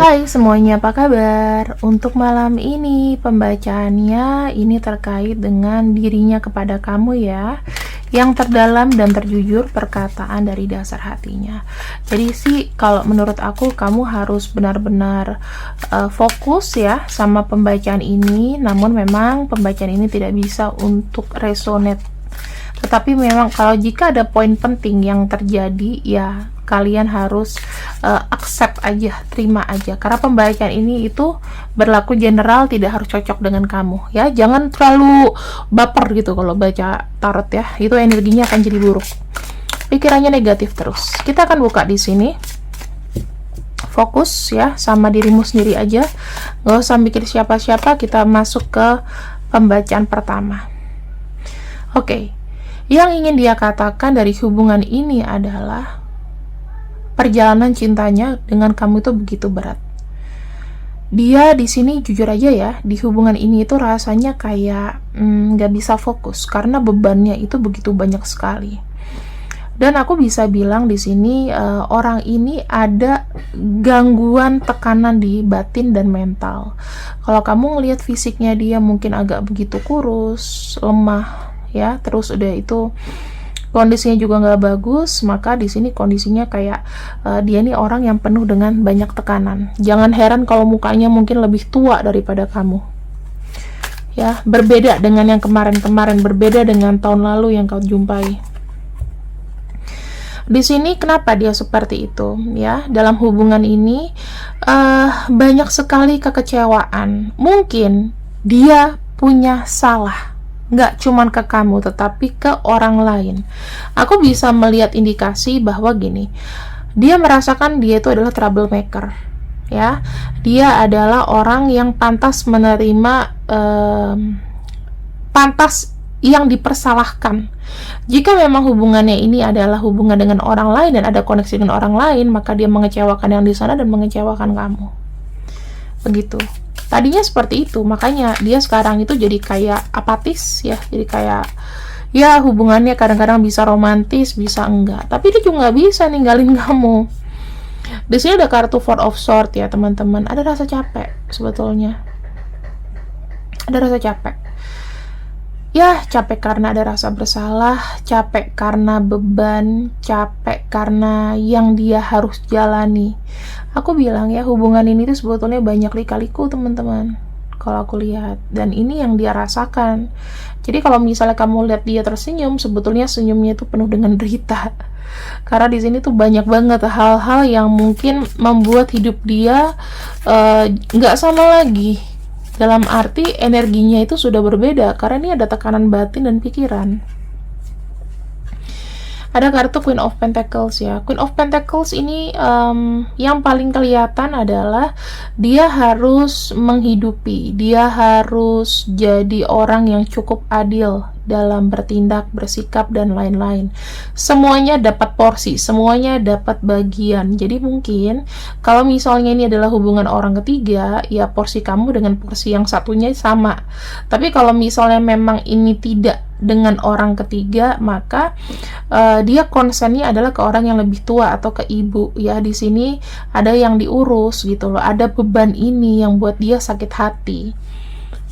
Hai semuanya, apa kabar? Untuk malam ini pembacaannya ini terkait dengan dirinya kepada kamu ya, yang terdalam dan terjujur perkataan dari dasar hatinya. Jadi sih kalau menurut aku kamu harus benar-benar fokus ya sama pembacaan ini, namun memang pembacaan ini tidak bisa untuk resonate. Tetapi memang kalau jika ada poin penting yang terjadi ya kalian harus accept aja, terima aja, karena pembacaan ini itu berlaku general, tidak harus cocok dengan kamu ya. Jangan terlalu baper gitu kalau baca tarot ya, itu energinya akan jadi buruk, pikirannya negatif terus. Kita akan buka di sini, fokus ya sama dirimu sendiri aja, nggak usah mikir siapa-siapa. Kita masuk ke pembacaan pertama. Oke, yang ingin dia katakan dari hubungan ini adalah perjalanan cintanya dengan kamu itu begitu berat. Dia di sini jujur aja ya, di hubungan ini itu rasanya kayak nggak bisa fokus karena bebannya itu begitu banyak sekali. Dan aku bisa bilang di sini orang ini ada gangguan tekanan di batin dan mental. Kalau kamu ngelihat fisiknya dia mungkin agak begitu kurus, lemah ya, terus udah itu kondisinya juga nggak bagus, maka di sini kondisinya kayak dia nih orang yang penuh dengan banyak tekanan. Jangan heran kalau mukanya mungkin lebih tua daripada kamu. Ya, berbeda dengan yang kemarin-kemarin, berbeda dengan tahun lalu yang kau jumpai. Di sini kenapa dia seperti itu ya? Dalam hubungan ini banyak sekali kekecewaan. Mungkin dia punya salah, nggak cuman ke kamu tetapi ke orang lain. Aku bisa melihat indikasi bahwa gini, dia merasakan dia itu adalah troublemaker ya, dia adalah orang yang pantas menerima pantas yang dipersalahkan. Jika memang hubungannya ini adalah hubungan dengan orang lain dan ada koneksi dengan orang lain, maka dia mengecewakan yang di sana dan mengecewakan kamu. Begitu. Tadinya seperti itu, makanya dia sekarang itu jadi kayak apatis ya, jadi kayak ya hubungannya kadang-kadang bisa romantis, bisa enggak, tapi dia juga nggak bisa ninggalin kamu. Di sini ada kartu Four of Swords ya teman-teman, ada rasa capek sebetulnya, ada rasa capek. Ya, capek karena ada rasa bersalah, capek karena beban, capek karena yang dia harus jalani. Aku bilang ya, hubungan ini tuh sebetulnya banyak lika-liku teman-teman, kalau aku lihat, dan ini yang dia rasakan. Jadi kalau misalnya kamu lihat dia tersenyum, sebetulnya senyumnya itu penuh dengan derita. Karena di sini tuh banyak banget hal-hal yang mungkin membuat hidup dia nggak sama lagi. Dalam arti energinya itu sudah berbeda, karena ini ada tekanan batin dan pikiran. Ada kartu Queen of Pentacles ya. Queen of Pentacles ini yang paling kelihatan adalah dia harus menghidupi, dia harus jadi orang yang cukup adil dalam bertindak, bersikap, dan lain-lain. Semuanya dapat porsi, semuanya dapat bagian. Jadi mungkin kalau misalnya ini adalah hubungan orang ketiga, ya porsi kamu dengan porsi yang satunya sama. Tapi kalau misalnya memang ini tidak dengan orang ketiga, maka dia concernnya adalah ke orang yang lebih tua atau ke ibu ya. Di sini ada yang diurus gitu loh, ada beban ini yang buat dia sakit hati.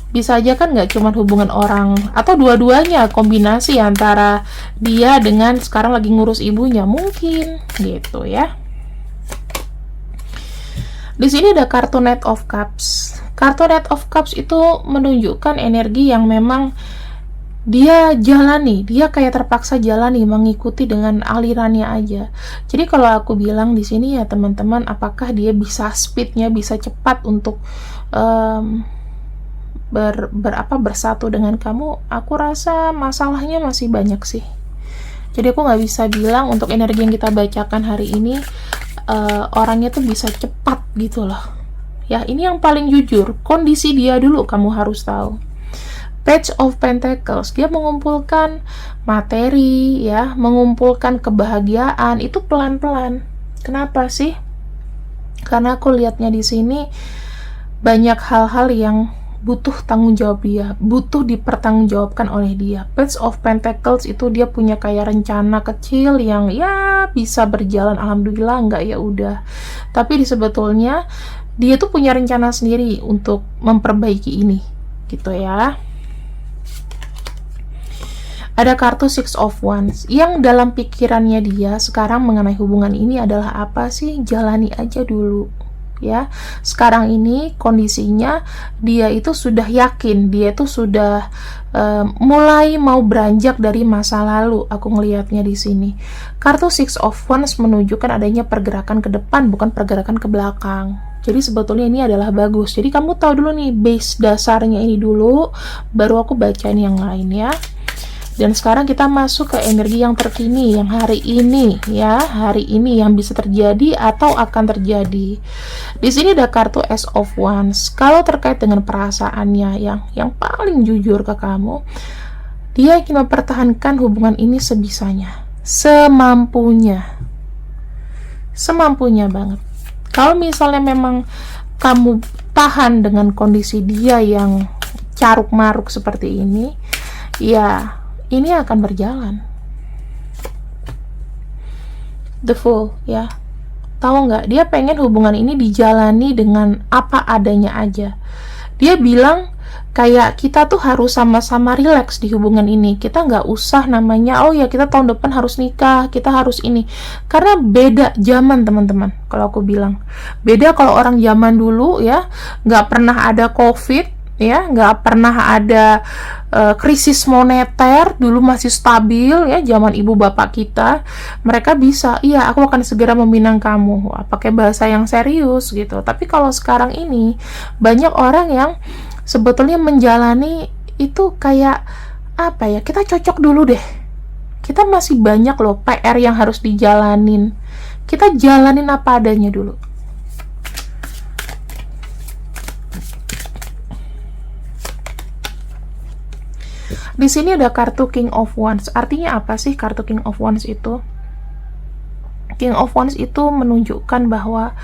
Bisa aja kan nggak cuma hubungan orang, atau dua-duanya kombinasi antara dia dengan sekarang lagi ngurus ibunya mungkin gitu ya. Di sini ada kartu Knight of Cups. Kartu Knight of Cups itu menunjukkan energi yang memang dia jalani, dia kayak terpaksa jalani, mengikuti dengan alirannya aja. Jadi kalau aku bilang di sini ya teman-teman, apakah dia bisa speednya bisa cepat untuk bersatu dengan kamu? Aku rasa masalahnya masih banyak sih. Jadi aku nggak bisa bilang untuk energi yang kita bacakan hari ini orangnya tuh bisa cepat gitu loh. Ya ini yang paling jujur, kondisi dia dulu kamu harus tahu. Page of Pentacles, dia mengumpulkan materi ya, mengumpulkan kebahagiaan itu pelan-pelan. Kenapa sih? Karena aku lihatnya di sini banyak hal-hal yang butuh tanggung jawab dia, butuh dipertanggungjawabkan oleh dia. Page of Pentacles itu dia punya kayak rencana kecil yang ya bisa berjalan, alhamdulillah, enggak ya udah. Tapi sebetulnya dia tuh punya rencana sendiri untuk memperbaiki ini, gitu ya. Ada kartu Six of Wands, yang dalam pikirannya dia sekarang mengenai hubungan ini adalah apa sih? Jalani aja dulu, ya. Sekarang ini kondisinya dia itu sudah yakin, dia itu sudah mulai mau beranjak dari masa lalu. Aku ngelihatnya di sini. Kartu Six of Wands menunjukkan adanya pergerakan ke depan, bukan pergerakan ke belakang. Jadi sebetulnya ini adalah bagus. Jadi kamu tahu dulu nih base dasarnya ini dulu, baru aku bacain yang lain ya. Dan sekarang kita masuk ke energi yang terkini, yang hari ini ya, hari ini yang bisa terjadi atau akan terjadi. Di sini ada kartu Ace of Wands. Kalau terkait dengan perasaannya yang paling jujur ke kamu, dia ingin mempertahankan hubungan ini sebisanya, semampunya banget. Kalau misalnya memang kamu tahan dengan kondisi dia yang caruk maruk seperti ini, ya ini akan berjalan. The Fool ya, tahu nggak, dia pengen hubungan ini dijalani dengan apa adanya aja. Dia bilang kayak kita tuh harus sama-sama rileks di hubungan ini. Kita nggak usah namanya oh ya kita tahun depan harus nikah, kita harus ini, karena beda zaman teman-teman. Kalau aku bilang beda, kalau orang zaman dulu ya nggak pernah ada COVID ya, nggak pernah ada krisis moneter, dulu masih stabil ya, zaman ibu bapak kita, mereka bisa, iya aku akan segera meminang kamu. Wah, pakai bahasa yang serius gitu. Tapi kalau sekarang ini banyak orang yang sebetulnya menjalani itu kayak apa ya, kita cocok dulu deh, kita masih banyak loh PR yang harus dijalanin, kita jalanin apa adanya dulu. Di sini ada kartu King of Wands. Artinya apa sih kartu King of Wands itu? King of Wands itu menunjukkan bahwa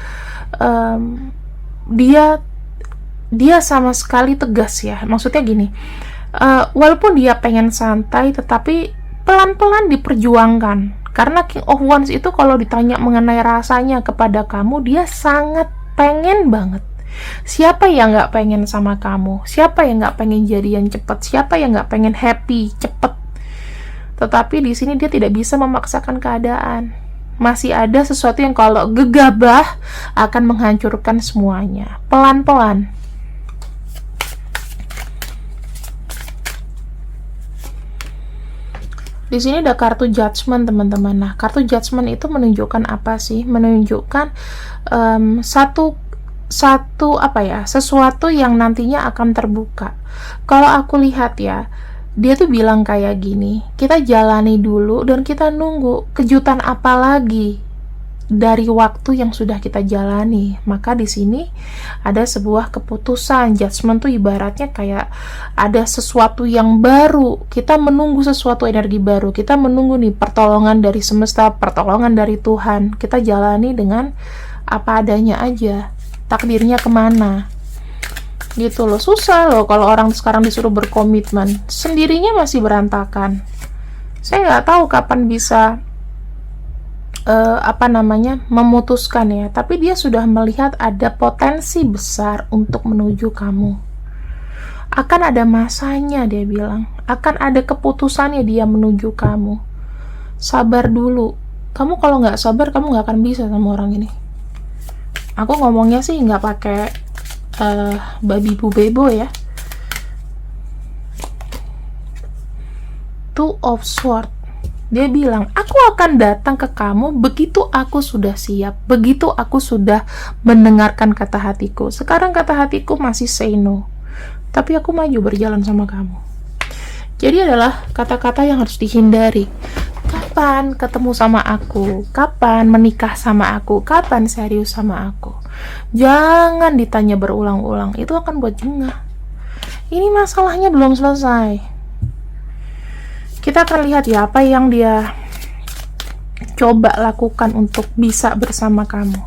dia sama sekali tegas ya. Maksudnya gini, walaupun dia pengen santai, tetapi pelan-pelan diperjuangkan. Karena King of Wands itu kalau ditanya mengenai rasanya kepada kamu, dia sangat pengen banget. Siapa yang nggak pengen sama kamu? Siapa yang nggak pengen jadian cepet? Siapa yang nggak pengen happy cepet? Tetapi di sini dia tidak bisa memaksakan keadaan. Masih ada sesuatu yang kalau gegabah akan menghancurkan semuanya. Pelan-pelan. Di sini ada kartu Judgment teman-teman. Nah, kartu Judgment itu menunjukkan apa sih? Menunjukkan sesuatu yang nantinya akan terbuka. Kalau aku lihat ya, dia tuh bilang kayak gini, kita jalani dulu dan kita nunggu kejutan apa lagi dari waktu yang sudah kita jalani. Maka di sini ada sebuah keputusan. Judgment tuh ibaratnya kayak ada sesuatu yang baru, kita menunggu sesuatu energi baru, kita menunggu nih pertolongan dari semesta, pertolongan dari Tuhan. Kita jalani dengan apa adanya aja, takdirnya kemana gitu loh. Susah loh kalau orang sekarang disuruh berkomitmen, sendirinya masih berantakan. Saya nggak tahu kapan bisa memutuskan ya, tapi dia sudah melihat ada potensi besar untuk menuju kamu. Akan ada masanya, dia bilang akan ada keputusannya dia menuju kamu. Sabar dulu, kamu kalau nggak sabar kamu nggak akan bisa sama orang ini. Aku ngomongnya sih nggak pakai babi bu bebo ya. Two of Swords, dia bilang aku akan datang ke kamu begitu aku sudah siap, begitu aku sudah mendengarkan kata hatiku. Sekarang kata hatiku masih say no, tapi aku maju berjalan sama kamu. Jadi adalah kata-kata yang harus dihindari. Kapan ketemu sama aku? Kapan menikah sama aku? Kapan serius sama aku? Jangan ditanya berulang-ulang, itu akan buat jengah. Ini masalahnya belum selesai. Kita akan lihat ya apa yang dia coba lakukan untuk bisa bersama kamu.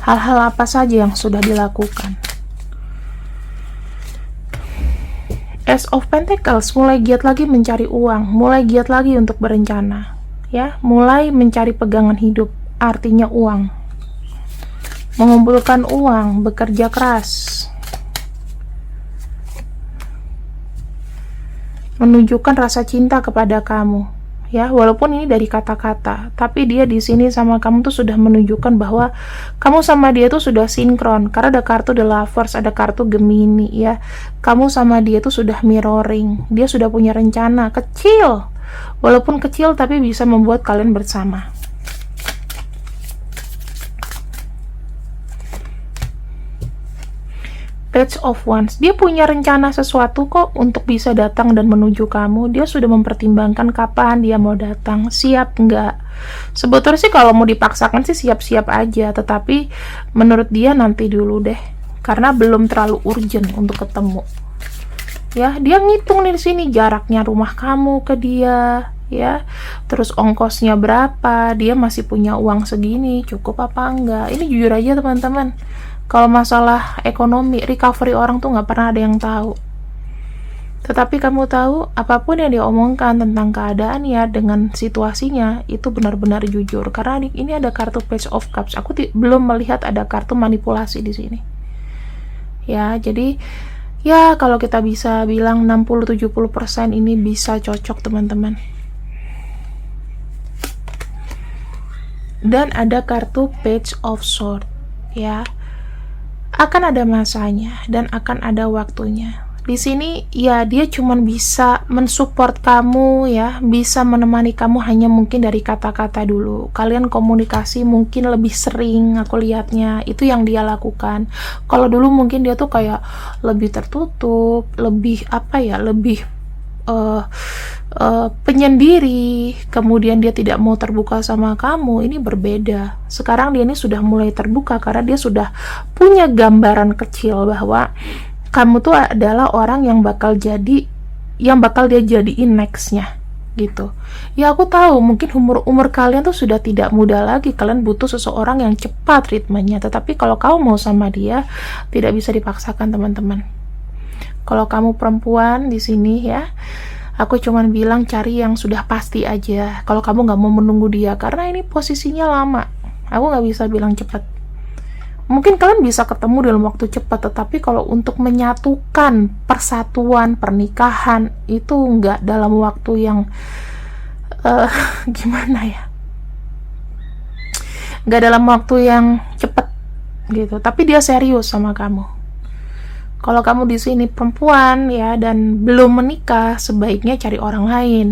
Hal-hal apa saja yang sudah dilakukan. Ace of Pentacles, mulai giat lagi mencari uang, mulai giat lagi untuk berencana, ya, mulai mencari pegangan hidup, artinya uang. mengumpulkan uang, bekerja keras, menunjukkan rasa cinta kepada kamu. Ya, walaupun ini dari kata-kata, tapi dia di sini sama kamu tuh sudah menunjukkan bahwa kamu sama dia tuh sudah sinkron. Karena ada kartu The Lovers, ada kartu Gemini ya. Kamu sama dia tuh sudah mirroring. Dia sudah punya rencana kecil. Walaupun kecil tapi bisa membuat kalian bersama. Page of Wands, dia punya rencana sesuatu kok untuk bisa datang dan menuju kamu. Dia sudah mempertimbangkan kapan dia mau datang, siap nggak. Sebetulnya sih kalau mau dipaksakan sih siap-siap aja, tetapi menurut dia nanti dulu deh, karena belum terlalu urgent untuk ketemu. Ya, dia ngitung nih di sini jaraknya rumah kamu ke dia, ya. Terus ongkosnya berapa? Dia masih punya uang segini, cukup apa enggak? Ini jujur aja teman-teman. Kalau masalah ekonomi, recovery orang tuh nggak pernah ada yang tahu. Tetapi kamu tahu, apapun yang dia omongkan tentang keadaan ya, dengan situasinya, itu benar-benar jujur. Karena ini ada kartu Page of Cups. Aku belum melihat ada kartu manipulasi di sini. Ya, jadi ya kalau kita bisa bilang 60-70% ini bisa cocok teman-teman. Dan ada kartu Page of Swords, ya. Akan ada masanya dan akan ada waktunya. Di sini ya dia cuman bisa mensupport kamu ya, bisa menemani kamu hanya mungkin dari kata-kata dulu. Kalian komunikasi mungkin lebih sering, aku lihatnya itu yang dia lakukan. Kalau dulu mungkin dia tuh kayak lebih tertutup, lebih apa ya, lebih penyendiri, kemudian dia tidak mau terbuka sama kamu. Ini berbeda. Sekarang dia ini sudah mulai terbuka karena dia sudah punya gambaran kecil bahwa kamu tuh adalah orang yang bakal dia jadiin nextnya gitu. Ya aku tahu mungkin umur kalian tuh sudah tidak muda lagi, kalian butuh seseorang yang cepat ritmenya, tetapi kalau kamu mau sama dia tidak bisa dipaksakan teman-teman. Kalau kamu perempuan di sini ya, aku cuman bilang cari yang sudah pasti aja. Kalau kamu nggak mau menunggu dia, karena ini posisinya lama. Aku nggak bisa bilang cepat. Mungkin kalian bisa ketemu dalam waktu cepat, tetapi kalau untuk menyatukan persatuan pernikahan itu nggak dalam waktu yang gimana ya? Nggak dalam waktu yang cepat gitu. Tapi dia serius sama kamu. Kalau kamu di sini perempuan ya dan belum menikah, sebaiknya cari orang lain.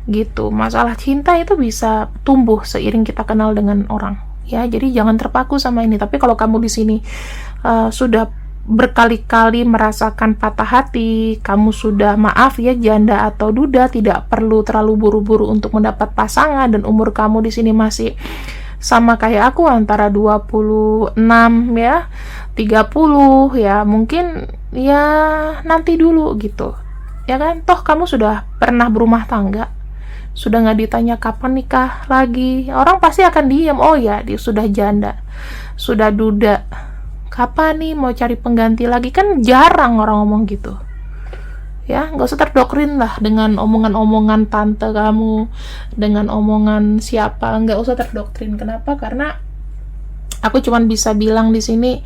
Gitu. Masalah cinta itu bisa tumbuh seiring kita kenal dengan orang. Ya, jadi jangan terpaku sama ini. Tapi kalau kamu di sini sudah berkali-kali merasakan patah hati, kamu sudah maaf ya janda atau duda, tidak perlu terlalu buru-buru untuk mendapat pasangan dan umur kamu di sini masih sama kayak aku antara 26 ya 30 ya, mungkin ya nanti dulu gitu ya kan, toh kamu sudah pernah berumah tangga, sudah nggak ditanya kapan nikah lagi, orang pasti akan diem. Oh ya dia sudah janda, sudah duda, kapan nih mau cari pengganti lagi, kan jarang orang ngomong gitu ya. Nggak usah terdoktrin lah dengan omongan-omongan tante kamu, dengan omongan siapa, nggak usah terdoktrin. Kenapa? Karena aku cuman bisa bilang di sini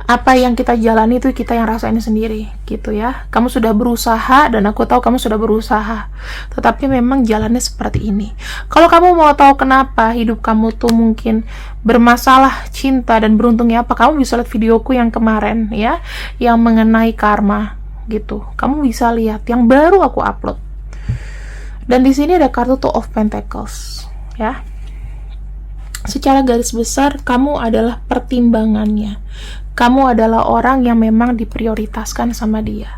apa yang kita jalani itu kita yang rasain sendiri gitu ya. Kamu sudah berusaha dan aku tahu kamu sudah berusaha, tetapi memang jalannya seperti ini. Kalau kamu mau tahu kenapa hidup kamu tuh mungkin bermasalah cinta dan beruntungnya apa, kamu bisa lihat videoku yang kemarin ya, yang mengenai karma gitu. Kamu bisa lihat yang baru aku upload. Dan di sini ada kartu Two of Pentacles ya. Secara garis besar kamu adalah pertimbangannya. Kamu adalah orang yang memang diprioritaskan sama dia.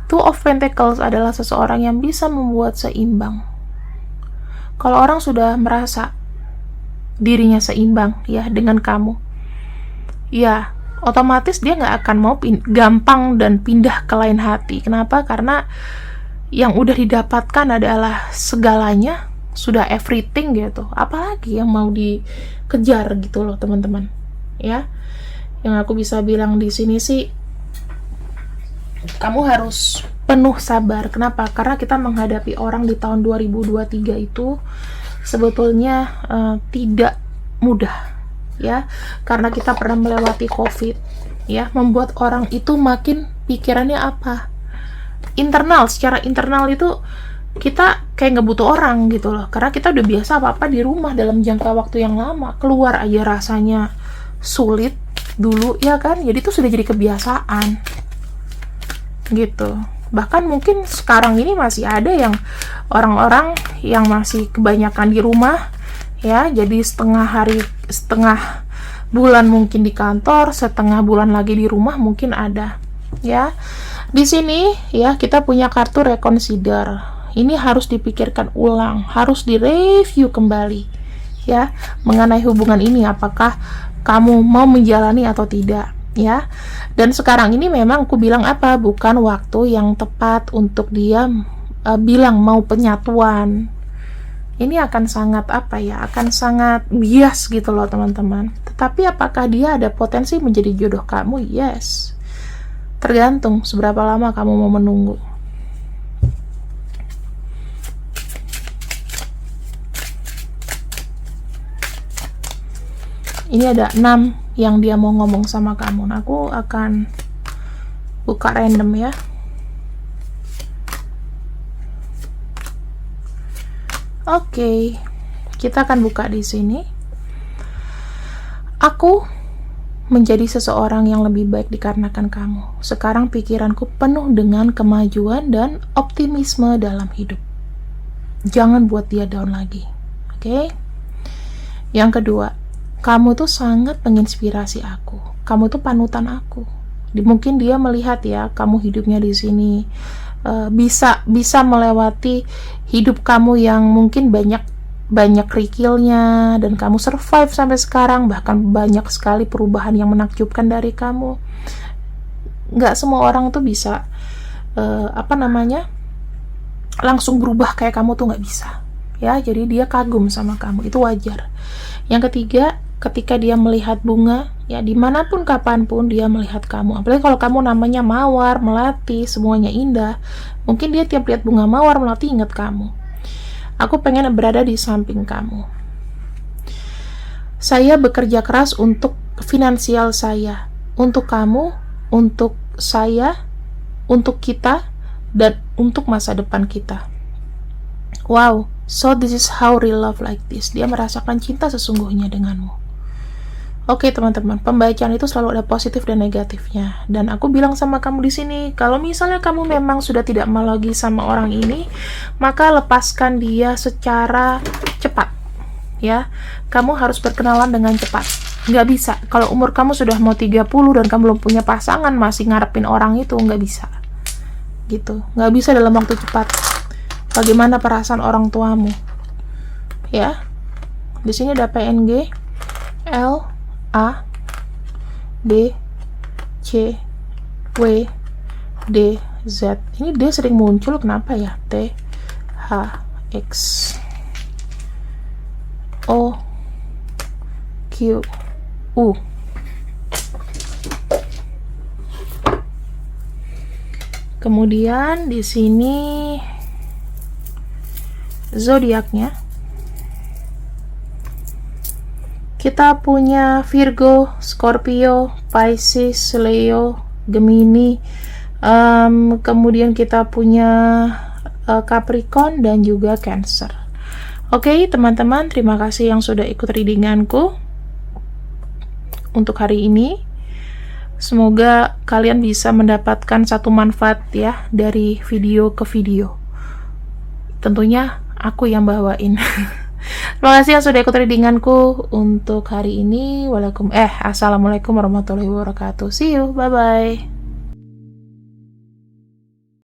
Two of Pentacles adalah seseorang yang bisa membuat seimbang. Kalau orang sudah merasa dirinya seimbang ya dengan kamu, ya otomatis dia nggak akan mau gampang dan pindah ke lain hati. Kenapa? Karena yang udah didapatkan adalah segalanya, sudah everything gitu. Apalagi yang mau dikejar gitu loh teman-teman ya. Yang aku bisa bilang di sini sih, kamu harus penuh sabar. Kenapa? Karena kita menghadapi orang di tahun 2023 itu sebetulnya tidak mudah ya, karena kita pernah melewati COVID, ya, membuat orang itu makin pikirannya apa? Internal, secara internal itu kita kayak nggak butuh orang gitu loh, karena kita udah biasa apa-apa di rumah dalam jangka waktu yang lama, keluar aja rasanya sulit dulu, ya kan? Jadi itu sudah jadi kebiasaan gitu. Bahkan mungkin sekarang ini masih ada yang orang-orang yang masih kebanyakan di rumah, ya, jadi setengah bulan mungkin di kantor, setengah bulan lagi di rumah mungkin ada, ya. Di sini ya kita punya kartu reconsider. Ini harus dipikirkan ulang, harus direview kembali, ya, mengenai hubungan ini, apakah kamu mau menjalani atau tidak, ya. Dan sekarang ini memang aku bilang apa, bukan waktu yang tepat untuk dia bilang mau penyatuan. Ini akan sangat apa ya, akan sangat bias gitu loh teman-teman. Tetapi apakah dia ada potensi menjadi jodoh kamu? Yes, tergantung seberapa lama kamu mau menunggu. Ini ada 6 yang dia mau ngomong sama kamu. Nah, aku akan buka random ya. Oke, kita akan buka di sini. Aku menjadi seseorang yang lebih baik dikarenakan kamu. Sekarang pikiranku penuh dengan kemajuan dan optimisme dalam hidup. Jangan buat dia down lagi. Oke? Yang kedua, kamu tuh sangat menginspirasi aku. Kamu tuh panutan aku. Mungkin dia melihat ya, kamu hidupnya di sini bisa melewati hidup kamu yang mungkin banyak kerikilnya, dan kamu survive sampai sekarang. Bahkan banyak sekali perubahan yang menakjubkan dari kamu. Nggak semua orang tuh bisa langsung berubah kayak kamu tuh nggak bisa, ya. Jadi dia kagum sama kamu, itu wajar. Yang ketiga, ketika dia melihat bunga, ya, dimanapun kapanpun dia melihat kamu, apalagi kalau kamu namanya Mawar, Melati, semuanya indah, mungkin dia tiap lihat bunga Mawar, Melati ingat kamu. Aku pengen berada di samping kamu. Saya bekerja keras untuk finansial saya, untuk kamu, untuk saya, untuk kita, dan untuk masa depan kita. Wow, so this is how real love like this. Dia merasakan cinta sesungguhnya denganmu. Oke teman-teman, pembacaan itu selalu ada positif dan negatifnya. Dan aku bilang sama kamu di sini, kalau misalnya kamu memang sudah tidak mau lagi sama orang ini, maka lepaskan dia secara cepat, ya. Kamu harus berkenalan dengan cepat. Nggak bisa, kalau umur kamu sudah mau 30 dan kamu belum punya pasangan, masih ngarepin orang itu, nggak bisa. Gitu, nggak bisa dalam waktu cepat. Bagaimana perasaan orang tuamu? Ya. Di sini ada PNG, L, A, B, C, W, D, Z. Ini D sering muncul, kenapa ya? T, H, X, O, Q, U. Kemudian di sini zodiaknya. Kita punya Virgo, Scorpio, Pisces, Leo, Gemini, kemudian kita punya Capricorn dan juga Cancer. Oke, teman-teman, terima kasih yang sudah ikut readinganku untuk hari ini. Semoga kalian bisa mendapatkan satu manfaat ya dari video ke video. Tentunya aku yang bawain. Terima kasih yang sudah ikut readinganku untuk hari ini. Assalamualaikum warahmatullahi wabarakatuh. See you, bye bye.